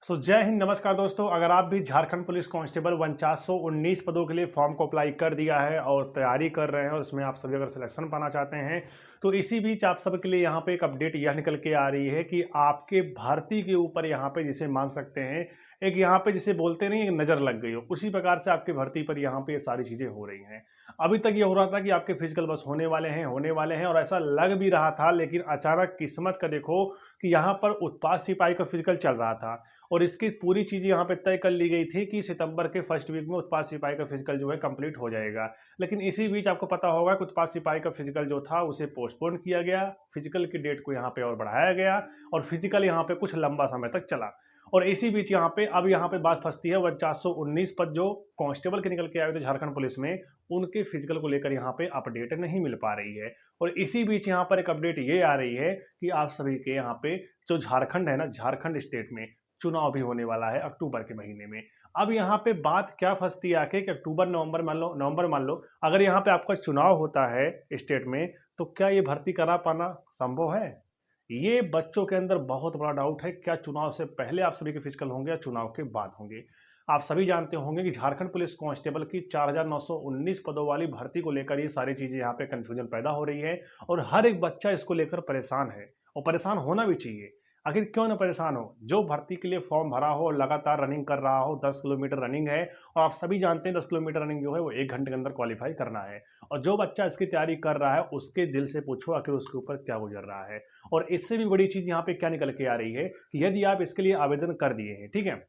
जय हिंद, नमस्कार दोस्तों। अगर आप भी झारखंड पुलिस कांस्टेबल 4919 पदों के लिए फॉर्म को अप्लाई कर दिया है और तैयारी कर रहे हैं और उसमें आप सभी अगर सिलेक्शन पाना चाहते हैं तो इसी बीच आप सब के लिए यहाँ पे एक अपडेट यह निकल के आ रही है कि आपके भर्ती के ऊपर यहाँ पे जिसे मान सकते हैं एक यहाँ पे जिसे बोलते नहीं, एक नज़र लग गई हो, उसी प्रकार से आपकी भर्ती पर यहाँ पे ये सारी चीज़ें हो रही हैं। अभी तक ये हो रहा था कि आपके फिजिकल बस होने वाले हैं और ऐसा लग भी रहा था, लेकिन अचानक किस्मत का देखो कि यहाँ पर उत्पाद सिपाही का फिजिकल चल रहा था और इसकी पूरी चीज़ यहाँ पे तय कर ली गई थी कि सितंबर के फर्स्ट वीक में उत्पाद सिपाही का फिजिकल जो है कंप्लीट हो जाएगा। लेकिन इसी बीच आपको पता होगा कि उत्पाद सिपाही का फिजिकल जो था उसे पोस्टपोन किया गया, फिजिकल की डेट को यहाँ पे और बढ़ाया गया और फिजिकल यहाँ पे कुछ लंबा समय तक चला। और इसी बीच यहाँ पे अब यहाँ पे बात फंसती है, वह 419 पद जो कांस्टेबल के निकल के आए थे झारखंड पुलिस में, उनके फिजिकल को लेकर यहाँ पे अपडेट नहीं मिल पा रही है। और इसी बीच यहाँ पर एक अपडेट ये आ रही है कि आप सभी के यहाँ पे जो झारखंड है ना, झारखंड स्टेट में चुनाव भी होने वाला है अक्टूबर के महीने में। अब यहाँ पे बात क्या फंसती है आके कि अक्टूबर नवंबर मान लो अगर यहाँ पे आपका चुनाव होता है स्टेट में, तो क्या ये भर्ती करा पाना संभव है? ये बच्चों के अंदर बहुत बड़ा डाउट है। क्या चुनाव से पहले आप सभी के फिजिकल होंगे या चुनाव के बाद होंगे? आप सभी जानते होंगे कि झारखंड पुलिस कांस्टेबल की 4919 पदों वाली भर्ती को लेकर ये सारी चीजें यहाँ पे कंफ्यूजन पैदा हो रही है और हर एक बच्चा इसको लेकर परेशान है और परेशान होना भी चाहिए। आखिर क्यों ना परेशान हो? जो भर्ती के लिए फॉर्म भरा हो और लगातार रनिंग कर रहा हो, 10 किलोमीटर रनिंग है और आप सभी जानते हैं 10 किलोमीटर रनिंग जो है वो 1 घंटे के अंदर क्वालिफाई करना है। और जो बच्चा इसकी तैयारी कर रहा है उसके दिल से पूछो आखिर उसके ऊपर क्या गुजर रहा है। और इससे भी बड़ी चीज़ यहाँ पे क्या निकल के आ रही है कि यदि आप इसके लिए आवेदन कर दिए हैं, ठीक है,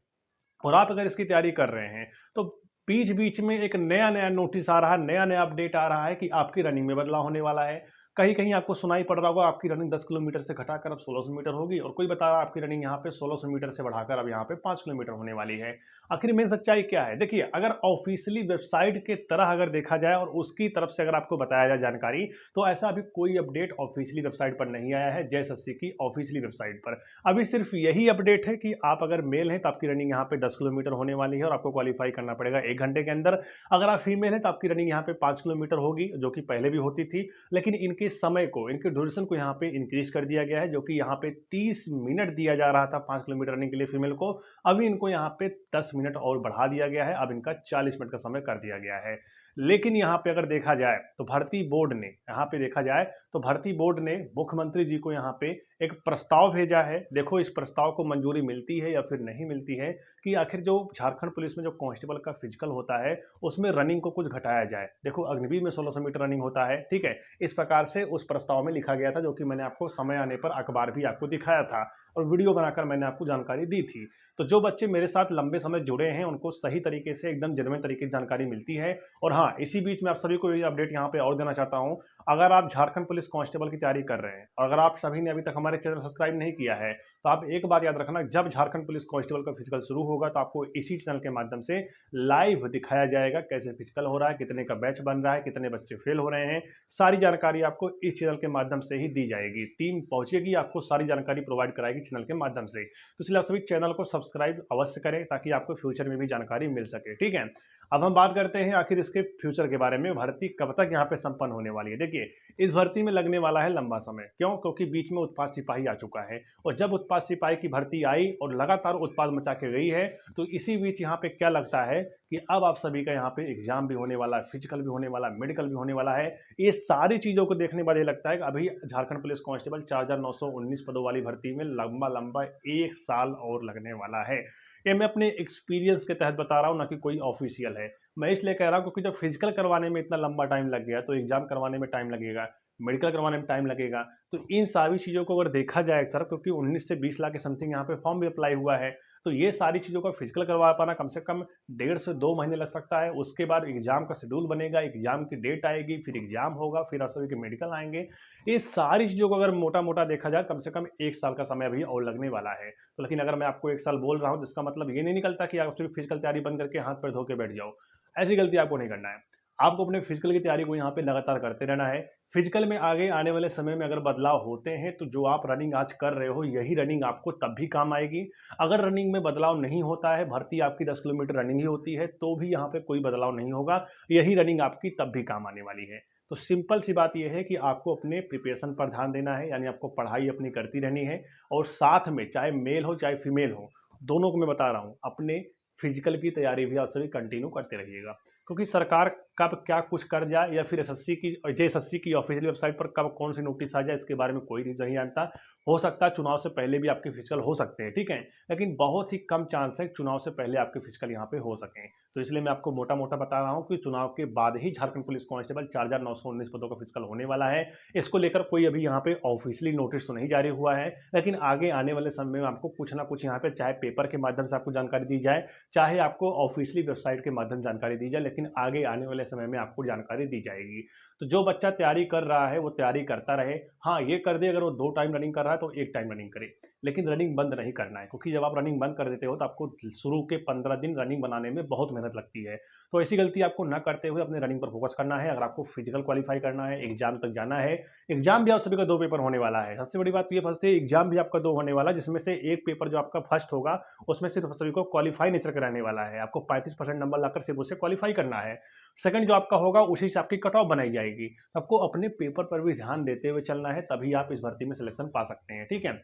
और आप अगर इसकी तैयारी कर रहे हैं, तो बीच बीच में एक नया नया नोटिस आ रहा है, नया नया अपडेट आ रहा है कि आपकी रनिंग में बदलाव होने वाला है। कहीं कहीं आपको सुनाई पड़ रहा होगा आपकी रनिंग 10 किलोमीटर से घटाकर अब 1600 मीटर होगी और कोई बता रहा है आपकी रनिंग यहाँ पे 1600 मीटर से बढ़ाकर अब यहाँ पे 5 किलोमीटर होने वाली है। आखिर मेन सच्चाई क्या है? देखिए, अगर ऑफिशियली वेबसाइट के तरह अगर देखा जाए और उसकी तरफ से अगर आपको बताया जाए जानकारी, तो ऐसा अभी कोई अपडेट ऑफिशियली वेबसाइट पर नहीं आया है जेएसएससी की ऑफिशियली वेबसाइट पर। अभी सिर्फ यही अपडेट है कि आप अगर मेल हैं तो आपकी रनिंग यहाँ पे 10 किलोमीटर होने वाली है और आपको क्वालिफाई करना पड़ेगा 1 घंटे के अंदर। अगर आप फीमेल हैं तो आपकी रनिंग यहाँ पे 5 किलोमीटर होगी, जो कि पहले भी होती थी, लेकिन इनके समय को, इनके ड्यूरेशन को यहाँ पे इंक्रीज कर दिया गया है, जो कि यहाँ पे 30 मिनट दिया जा रहा था 5 किलोमीटर रनिंग के लिए फीमेल को। अभी इनको यहाँ पे 10 मिनट और बढ़ा दिया गया है, अब इनका 40 मिनट का समय कर दिया गया है। लेकिन यहाँ पे अगर देखा जाए तो भर्ती बोर्ड ने, यहाँ पे देखा जाए तो भर्ती बोर्ड ने मुख्यमंत्री जी को यहाँ पे एक प्रस्ताव भेजा है। देखो इस प्रस्ताव को मंजूरी मिलती है या फिर नहीं मिलती है कि आखिर जो झारखंड पुलिस में जो कांस्टेबल का फिजिकल होता है उसमें रनिंग को कुछ घटाया जाए। देखो अग्निवीर में 1600 मीटर रनिंग होता है, ठीक है, इस प्रकार से उस प्रस्ताव में लिखा गया था, जो कि मैंने आपको समय आने पर अखबार भी आपको दिखाया था और वीडियो बनाकर मैंने आपको जानकारी दी थी। तो जो बच्चे मेरे साथ लंबे समय जुड़े हैं उनको सही तरीके से एकदम जेन्युइन तरीके की जानकारी मिलती है। और हाँ, इसी बीच मैं आप सभी को ये अपडेट यहाँ पे और देना चाहता हूँ। अगर आप झारखंड पुलिस कांस्टेबल की तैयारी कर रहे हैं और अगर आप सभी ने अभी तक हमारे चैनल सब्सक्राइब नहीं किया है, तो आप एक बात याद रखना, जब झारखंड पुलिस कांस्टेबल का फिजिकल शुरू होगा तो आपको इसी चैनल के माध्यम से लाइव दिखाया जाएगा कैसे फिजिकल हो रहा है, कितने का बैच बन रहा है, कितने बच्चे फेल हो रहे हैं। सारी जानकारी आपको इस चैनल के माध्यम से ही दी जाएगी। टीम पहुंचेगी, आपको सारी जानकारी प्रोवाइड कराएगी चैनल के माध्यम से। तो इसलिए आप सभी चैनल को सब्सक्राइब अवश्य करें ताकि आपको फ्यूचर में भी जानकारी मिल सके, ठीक है। अब हम बात करते हैं आखिर इसके फ्यूचर के बारे में, भर्ती कब तक यहाँ पे संपन्न होने वाली है। देखिए, इस भर्ती में लगने वाला है लंबा समय। क्यों? क्योंकि बीच में उत्पाद सिपाही आ चुका है और जब उत्पाद सिपाही की भर्ती आई और लगातार उत्पाद मचा के गई है, तो इसी बीच यहाँ पे क्या लगता है कि अब आप सभी का यहाँ पे एग्जाम भी होने वाला है, फिजिकल भी होने वाला है, मेडिकल भी होने वाला है। ये सारी चीज़ों को देखने बाद ये लगता है कि अभी झारखंड पुलिस कांस्टेबल 4919 पदों वाली भर्ती में लंबा लंबा 1 साल और लगने वाला है। ये मैं अपने एक्सपीरियंस के तहत बता रहा हूँ, ना कि कोई ऑफिशियल है। मैं इसलिए कह रहा हूँ क्योंकि जब फिजिकल करवाने में इतना लंबा टाइम लग गया तो एग्जाम करवाने में टाइम लगेगा, मेडिकल करवाने में टाइम लगेगा। तो इन सारी चीज़ों को अगर देखा जाए सर, क्योंकि 19 से 20 लाख के समथिंग यहाँ पे फॉर्म भी अप्लाई हुआ है, तो ये सारी चीज़ों का फिजिकल करवा पाना कम से कम 1.5 से 2 महीने लग सकता है। उसके बाद एग्जाम का शेड्यूल बनेगा, एग्जाम की डेट आएगी, फिर एग्जाम होगा, फिर आप सभी के मेडिकल आएंगे। ये सारी चीज़ों को अगर मोटा मोटा देखा जाए कम से कम 1 साल का समय अभी और लगने वाला है। तो लेकिन अगर मैं आपको 1 साल बोल रहा हूँ तो इसका मतलब ये नहीं निकलता कि आप सिर्फ फिजिकल तैयारी बंद करके हाथ पैर धो के बैठ जाओ। ऐसी गलती आपको नहीं करना है। आपको अपने फिजिकल की तैयारी को यहाँ पे लगातार करते रहना है। फिजिकल में आगे आने वाले समय में अगर बदलाव होते हैं तो जो आप रनिंग आज कर रहे हो यही रनिंग आपको तब भी काम आएगी। अगर रनिंग में बदलाव नहीं होता है, भर्ती आपकी 10 किलोमीटर रनिंग ही होती है, तो भी यहाँ पे कोई बदलाव नहीं होगा, यही रनिंग आपकी तब भी काम आने वाली है। तो सिंपल सी बात यह है कि आपको अपने प्रिपरेशन पर ध्यान देना है, यानी आपको पढ़ाई अपनी करती रहनी है और साथ में चाहे मेल हो चाहे फीमेल हो, दोनों को मैं बता रहा हूँ, अपने फिजिकल की तैयारी भी आप सभी कंटिन्यू करते रहिएगा, क्योंकि सरकार कब क्या कुछ कर जाए या फिर एसएससी की ऑफिशियल वेबसाइट पर कब कौन सी नोटिस आ जाए इसके बारे में कोई नहीं जानता। हो सकता है चुनाव से पहले भी आपके फिजिकल हो सकते हैं, ठीक है, लेकिन बहुत ही कम चांस है चुनाव से पहले आपके फिजिकल यहाँ पे हो सकें। तो इसलिए मैं आपको मोटा मोटा बता रहा हूँ कि चुनाव के बाद ही झारखंड पुलिस कांस्टेबल 4,919 पदों का फिजिकल होने वाला है। इसको लेकर कोई अभी यहाँ पे ऑफिशियली नोटिस तो नहीं जारी हुआ है, लेकिन आगे आने वाले समय में आपको कुछ ना कुछ यहाँ पे चाहे पेपर के माध्यम से आपको जानकारी दी जाए, चाहे आपको ऑफिशियली वेबसाइट के माध्यम से जानकारी दी जाए, लेकिन आगे आने वाले समय में आपको जानकारी दी जाएगी। तो जो बच्चा तैयारी कर रहा है वो तैयारी करता रहे। हाँ, ये कर दे, अगर वो 2 टाइम रनिंग कर रहा है तो 1 टाइम रनिंग करे, लेकिन रनिंग बंद नहीं करना है, क्योंकि जब आप रनिंग बंद कर देते हो तो आपको शुरू के 15 दिन रनिंग बनाने में बहुत मेहनत लगती है। तो ऐसी गलती आपको ना करते हुए अपने रनिंग पर फोकस करना है। अगर आपको फिजिकल क्वालिफाई करना है, एग्जाम तक जाना है, एग्जाम भी आप सभी का 2 पेपर होने वाला है। सबसे बड़ी बात ये फर्स्ट है, एग्जाम भी आपका 2 होने वाला है, जिसमें से एक पेपर जो आपका फर्स्ट होगा उसमें सिर्फ सभी को क्वालिफाई नेचर का रहने वाला है। आपको 35% नंबर लाकर सिर्फ उसे क्वालिफाई करना है। सेकंड जो आपका होगा उसी से आपकी कट ऑफ बनाई जाएगी। आपको अपने पेपर पर भी ध्यान देते हुए चलना है, तभी आप इस भर्ती में सिलेक्शन पा सकते हैं, ठीक है।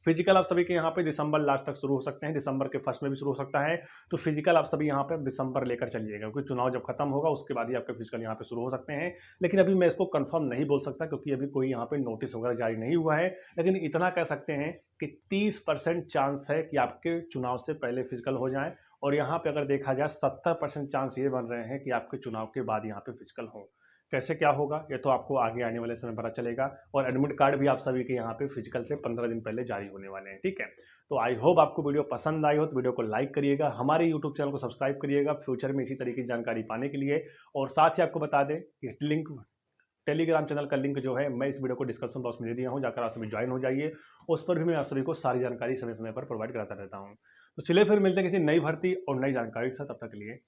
फिजिकल आप सभी के यहाँ पे दिसंबर लास्ट तक शुरू हो सकते हैं, दिसंबर के फर्स्ट में भी शुरू हो सकता है। तो फिजिकल आप सभी यहाँ पे दिसंबर लेकर चलिएगा, क्योंकि चुनाव जब खत्म होगा उसके बाद ही आपके फिजिकल यहाँ पे शुरू हो सकते हैं। लेकिन अभी मैं इसको कंफर्म नहीं बोल सकता, क्योंकि अभी कोई यहाँ पे नोटिस वगैरह जारी नहीं हुआ है। लेकिन इतना कह सकते हैं कि 30% चांस है कि आपके चुनाव से पहले फिजिकल हो जाए, और यहाँ पे अगर देखा जाए 70% चांस ये बन रहे हैं कि आपके चुनाव के बाद यहाँ पे फिजिकल हो। कैसे क्या होगा ये तो आपको आगे आने वाले समय पता चलेगा। और एडमिट कार्ड भी आप सभी के यहाँ पे फिजिकल से 15 दिन पहले जारी होने वाले हैं, ठीक है। तो आई होप आपको वीडियो पसंद आई हो, तो वीडियो को लाइक करिएगा, हमारे यूट्यूब चैनल को सब्सक्राइब करिएगा फ्यूचर में इसी तरीके की जानकारी पाने के लिए। और साथ ही आपको बता दें कि लिंक, टेलीग्राम चैनल का लिंक जो है मैं इस वीडियो को डिस्क्रिप्शन बॉक्स में दे दिया हूँ, जाकर आप सभी ज्वाइन हो जाइए। उस पर भी मैं आप सभी को सारी जानकारी समय समय पर प्रोवाइड कराता रहता हूँ। तो चलिए फिर मिलते हैं किसी नई भर्ती और नई जानकारी के साथ, तब तक के लिए